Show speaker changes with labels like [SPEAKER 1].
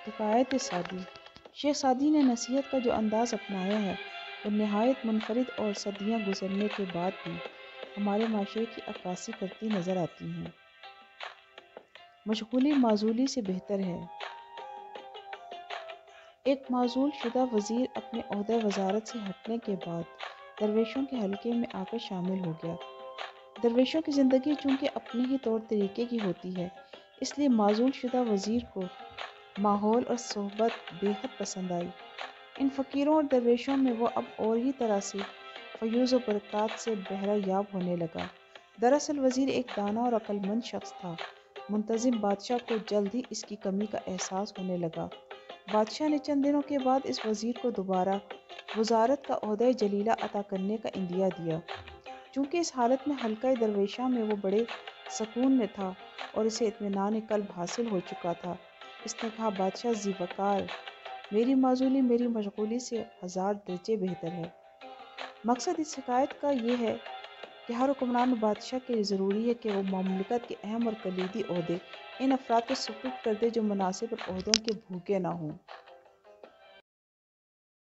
[SPEAKER 1] حکایت سعدی۔ شیخ سعدی نے نصیحت کا جو انداز اپنایا ہے وہ نہایت منفرد اور صدیاں گزرنے کے بعد بھی ہمارے معاشرے کی عکاسی کرتی نظر آتی ہیں۔ مشغولی معزولی سے بہتر ہے۔ ایک معزول شدہ وزیر اپنے عہدہ وزارت سے ہٹنے کے بعد درویشوں کے حلقے میں آ کر شامل ہو گیا۔ درویشوں کی زندگی چونکہ اپنے ہی طور طریقے کی ہوتی ہے، اس لیے معزول شدہ وزیر کو ماحول اور صحبت بے حد پسند آئی۔ ان فقیروں اور درویشوں میں وہ اب اور ہی طرح سے فیوز و برکات سے بہرہ یاب ہونے لگا۔ دراصل وزیر ایک دانا اور عقل مند شخص تھا۔ منتظم بادشاہ کو جلد ہی اس کی کمی کا احساس ہونے لگا۔ بادشاہ نے چند دنوں کے بعد اس وزیر کو دوبارہ وزارت کا عہدہ جلیلہ عطا کرنے کا عندیہ دیا۔ چونکہ اس حالت میں حلقہ درویشاں میں وہ بڑے سکون میں تھا اور اسے اطمینان قلب حاصل ہو چکا تھا، اس نے کہا، بادشاہ ذی وقار، میری معزولی میری مشغولی سے 1000 درجے بہتر ہے۔ مقصد اس حکایت کا یہ ہے کہ ہر حکمران و بادشاہ کے لیے ضروری ہے کہ وہ مملکت کے اہم اور کلیدی عہدے ان افراد کو سپرد کر دے جو مناصب اور عہدوں کے بھوکے نہ ہوں۔